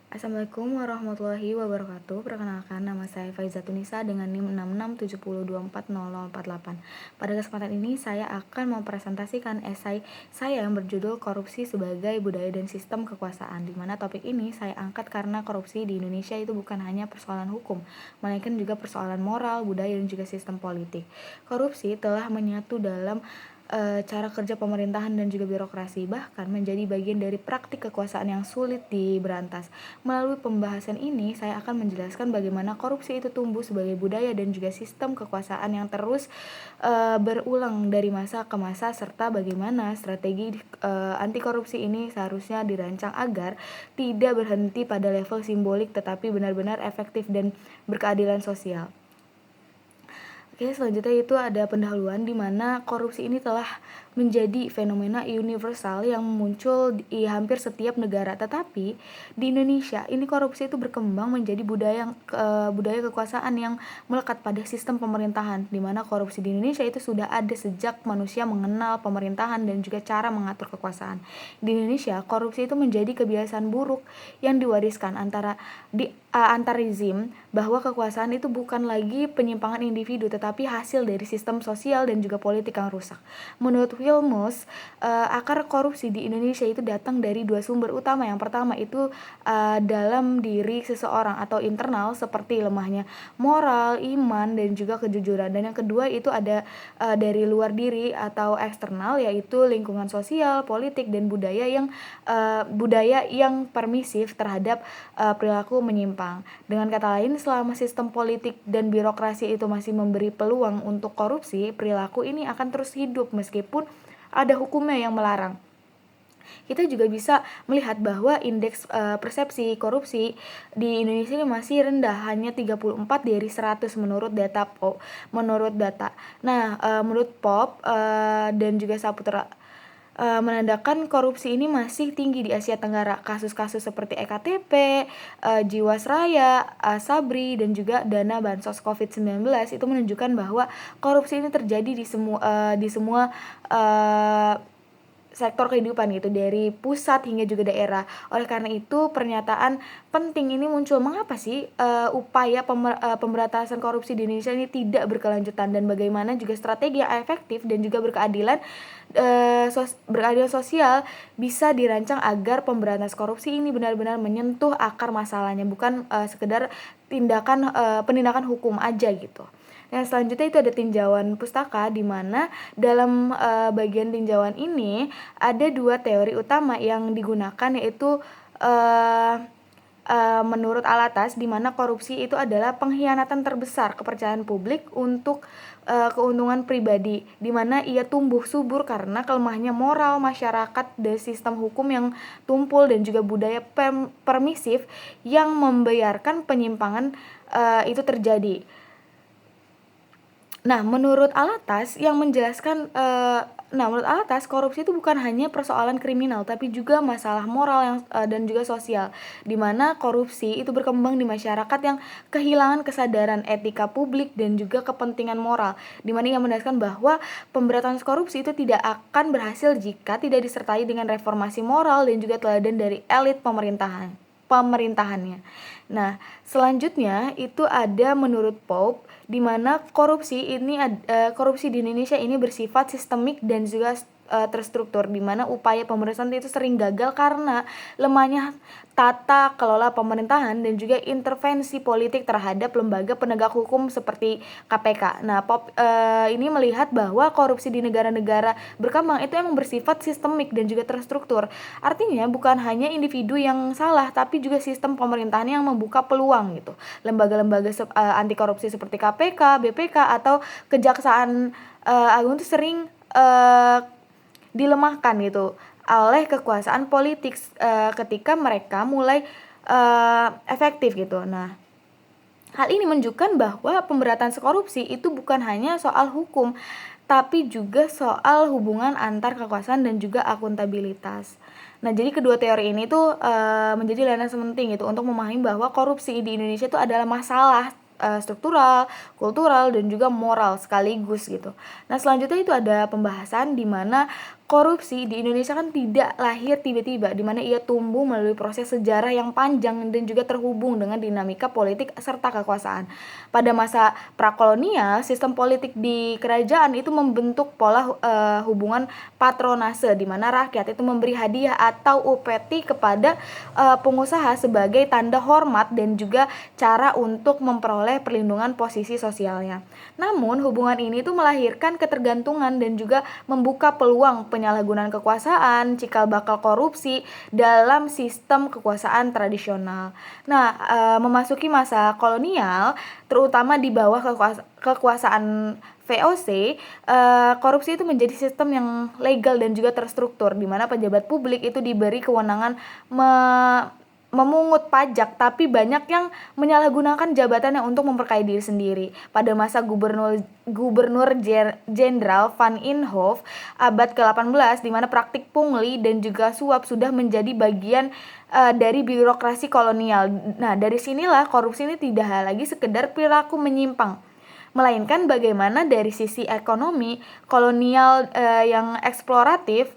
Assalamualaikum warahmatullahi wabarakatuh. Perkenalkan, nama saya Faizatunisa dengan NIM 6670240048. Pada kesempatan ini saya akan mempresentasikan esai saya yang berjudul Korupsi sebagai Budaya dan Sistem Kekuasaan, di mana topik ini saya angkat karena korupsi di Indonesia itu bukan hanya persoalan hukum, melainkan juga persoalan moral, budaya, dan juga sistem politik. Korupsi telah menyatu dalam cara kerja pemerintahan dan juga birokrasi, bahkan menjadi bagian dari praktik kekuasaan yang sulit diberantas. Melalui pembahasan ini, saya akan menjelaskan bagaimana korupsi itu tumbuh sebagai budaya dan juga sistem kekuasaan yang terus berulang dari masa ke masa, serta bagaimana strategi anti korupsi ini seharusnya dirancang agar tidak berhenti pada level simbolik tetapi benar-benar efektif dan berkeadilan sosial. Oke, selanjutnya itu ada pendahuluan di mana korupsi ini telah menjadi fenomena universal yang muncul di hampir setiap negara. Tetapi di Indonesia ini korupsi itu berkembang menjadi budaya kekuasaan yang melekat pada sistem pemerintahan, di mana korupsi di Indonesia itu sudah ada sejak manusia mengenal pemerintahan dan juga cara mengatur kekuasaan. Di Indonesia, korupsi itu menjadi kebiasaan buruk yang diwariskan antar rezim, bahwa kekuasaan itu bukan lagi penyimpangan individu tetapi hasil dari sistem sosial dan juga politik yang rusak. Menurut Wilmus, akar korupsi di Indonesia itu datang dari dua sumber utama. Yang pertama itu dalam diri seseorang atau internal, seperti lemahnya moral, iman, dan juga kejujuran. Dan yang kedua itu ada dari luar diri atau eksternal, yaitu lingkungan sosial, politik, dan budaya yang permisif terhadap perilaku menyimpang. Dengan kata lain, selama sistem politik dan birokrasi itu masih memberi peluang untuk korupsi, perilaku ini akan terus hidup meskipun ada hukumnya yang melarang. Kita juga bisa melihat bahwa indeks persepsi korupsi di Indonesia ini masih rendah, hanya 34 dari 100 menurut data. Nah, menurut POP dan juga Saputra menandakan korupsi ini masih tinggi di Asia Tenggara. Kasus-kasus seperti EKTP, Jiwasraya, Sabri, dan juga dana bansos COVID-19 itu menunjukkan bahwa korupsi ini terjadi di semua sektor kehidupan gitu, dari pusat hingga juga daerah. Oleh karena itu, pernyataan penting ini muncul, mengapa sih upaya pemberantasan korupsi di Indonesia ini tidak berkelanjutan, dan bagaimana juga strategi yang efektif dan juga berkeadilan sosial bisa dirancang agar pemberantasan korupsi ini benar-benar menyentuh akar masalahnya, bukan sekedar penindakan hukum aja gitu. Yang selanjutnya itu ada tinjauan pustaka, di mana dalam bagian tinjauan ini ada dua teori utama yang digunakan, yaitu menurut Alatas, di mana korupsi itu adalah pengkhianatan terbesar kepercayaan publik untuk keuntungan pribadi, di mana ia tumbuh subur karena kelemahnya moral masyarakat dan sistem hukum yang tumpul, dan juga budaya permisif yang membiarkan penyimpangan itu terjadi. Nah, menurut Alatas menurut Alatas, korupsi itu bukan hanya persoalan kriminal, tapi juga masalah moral dan juga sosial, di mana korupsi itu berkembang di masyarakat yang kehilangan kesadaran etika publik dan juga kepentingan moral, di mana ia menegaskan bahwa pemberantasan korupsi itu tidak akan berhasil jika tidak disertai dengan reformasi moral dan juga teladan dari elit pemerintahannya. Nah, selanjutnya itu ada menurut Pope, di mana korupsi di Indonesia ini bersifat sistemik dan juga terstruktur, di mana upaya pemberantasan itu sering gagal karena lemahnya tata kelola pemerintahan dan juga intervensi politik terhadap lembaga penegak hukum seperti KPK. Nah, Pop ini melihat bahwa korupsi di negara-negara berkembang itu emang bersifat sistemik dan juga terstruktur. Artinya bukan hanya individu yang salah, tapi juga sistem pemerintahan yang membuka peluang gitu. Lembaga-lembaga anti korupsi seperti KPK, BPK, atau Kejaksaan Agung itu sering dilemahkan gitu oleh kekuasaan politik ketika mereka mulai efektif gitu. Nah, hal ini menunjukkan bahwa pemberantasan korupsi itu bukan hanya soal hukum, tapi juga soal hubungan antar kekuasaan dan juga akuntabilitas. Nah, jadi kedua teori ini tuh menjadi landasan penting gitu untuk memahami bahwa korupsi di Indonesia itu adalah masalah struktural, kultural, dan juga moral sekaligus gitu. Nah, selanjutnya itu ada pembahasan di mana korupsi di Indonesia kan tidak lahir tiba-tiba, di mana ia tumbuh melalui proses sejarah yang panjang dan juga terhubung dengan dinamika politik serta kekuasaan. Pada masa prakolonial, sistem politik di kerajaan itu membentuk pola hubungan patronase, di mana rakyat itu memberi hadiah atau upeti kepada pengusaha sebagai tanda hormat dan juga cara untuk memperoleh perlindungan posisi sosialnya. Namun, hubungan ini tuh melahirkan ketergantungan dan juga membuka peluang penyalahgunaan kekuasaan, cikal bakal korupsi dalam sistem kekuasaan tradisional. Nah, memasuki masa kolonial, terutama di bawah kekuasaan VOC, korupsi itu menjadi sistem yang legal dan juga terstruktur, di mana pejabat publik itu diberi kewenangan memungut pajak, tapi banyak yang menyalahgunakan jabatannya untuk memperkaya diri sendiri. Pada masa Gubernur Jenderal Van Inhofe abad ke-18, di mana praktik pungli dan juga suap sudah menjadi bagian dari birokrasi kolonial. Nah, dari sinilah korupsi ini tidak lagi sekedar perilaku menyimpang, melainkan bagaimana dari sisi ekonomi kolonial yang eksploratif.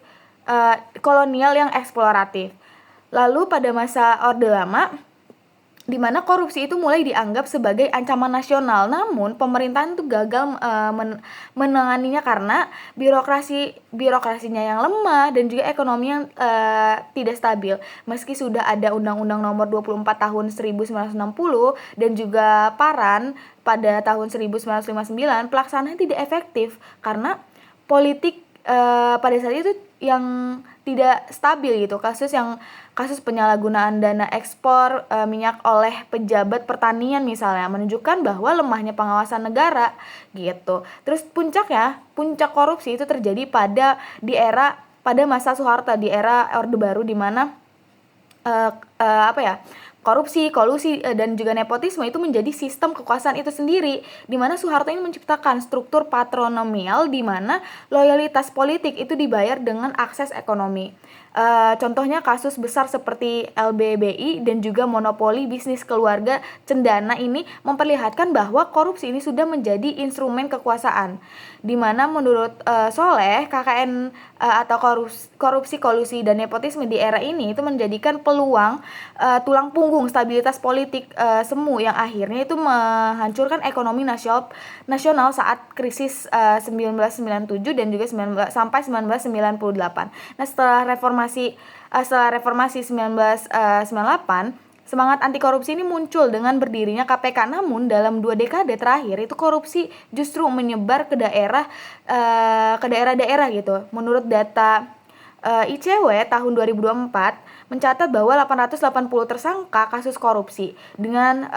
Lalu pada masa Orde Lama, di mana korupsi itu mulai dianggap sebagai ancaman nasional, namun pemerintahan itu gagal menanganinya karena birokrasinya yang lemah dan juga ekonomi yang tidak stabil. Meski sudah ada Undang-Undang Nomor 24 Tahun 1960 dan juga Paran pada tahun 1959, pelaksanaannya tidak efektif karena politik pada saat itu yang tidak stabil gitu. Kasus penyalahgunaan dana ekspor minyak oleh pejabat pertanian misalnya menunjukkan bahwa lemahnya pengawasan negara gitu. Terus puncak korupsi itu terjadi pada masa Soeharto, di era Orde Baru, di mana korupsi, kolusi, dan juga nepotisme itu menjadi sistem kekuasaan itu sendiri, di mana Soeharto ini menciptakan struktur patronomial di mana loyalitas politik itu dibayar dengan akses ekonomi. Contohnya kasus besar seperti LBBI dan juga monopoli bisnis keluarga Cendana ini memperlihatkan bahwa korupsi ini sudah menjadi instrumen kekuasaan, di mana menurut Soleh, KKN atau korupsi, kolusi, dan nepotisme di era ini itu menjadikan peluang tulang punggung stabilitas politik semu yang akhirnya itu menghancurkan ekonomi nasional saat krisis 1997 dan juga sampai 1998. Nah, setelah reformasi 1998, semangat anti korupsi ini muncul dengan berdirinya KPK. Namun dalam 2 dekade terakhir itu korupsi justru menyebar ke daerah-daerah gitu. Menurut data ICW tahun 2024 mencatat bahwa 880 tersangka kasus korupsi dengan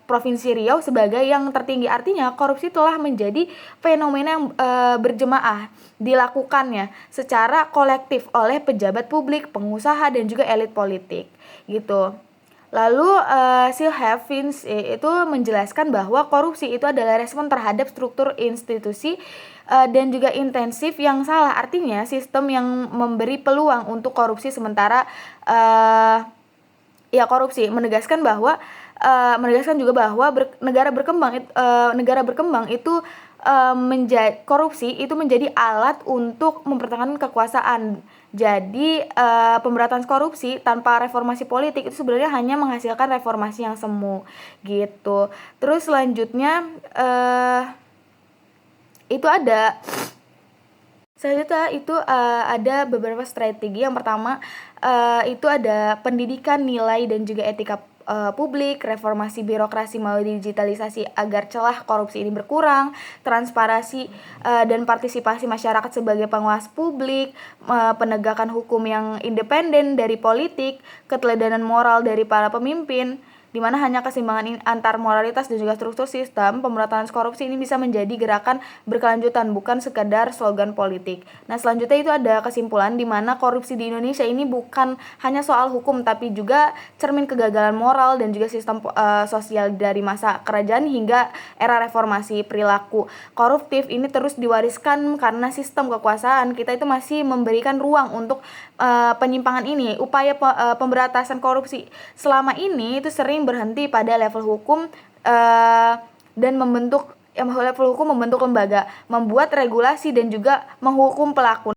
Provinsi Riau sebagai yang tertinggi. Artinya korupsi telah menjadi fenomena yang berjemaah dilakukannya secara kolektif oleh pejabat publik, pengusaha, dan juga elit politik gitu. Lalu Silhevins itu menjelaskan bahwa korupsi itu adalah respon terhadap struktur institusi dan juga intensif yang salah. Artinya sistem yang memberi peluang untuk korupsi, sementara korupsi menegaskan juga bahwa negara berkembang itu korupsi itu menjadi alat untuk mempertahankan kekuasaan. Jadi pemberantasan korupsi tanpa reformasi politik itu sebenarnya hanya menghasilkan reformasi yang semu gitu. Terus selanjutnya ada beberapa strategi. Yang pertama itu ada pendidikan, nilai, dan juga etika publik, reformasi birokrasi melalui digitalisasi agar celah korupsi ini berkurang, transparansi dan partisipasi masyarakat sebagai pengawas publik, penegakan hukum yang independen dari politik, keteladanan moral dari para pemimpin, di mana hanya keseimbangan antar moralitas dan juga struktur sistem pemberantasan korupsi ini bisa menjadi gerakan berkelanjutan, bukan sekadar slogan politik. Nah, selanjutnya itu ada kesimpulan di mana korupsi di Indonesia ini bukan hanya soal hukum, tapi juga cermin kegagalan moral dan juga sistem sosial dari masa kerajaan hingga era reformasi. Perilaku koruptif ini terus diwariskan karena sistem kekuasaan kita itu masih memberikan ruang untuk penyimpangan ini. Upaya pemberantasan korupsi selama ini itu sering berhenti pada level hukum dan membentuk lembaga, membuat regulasi dan juga menghukum pelaku.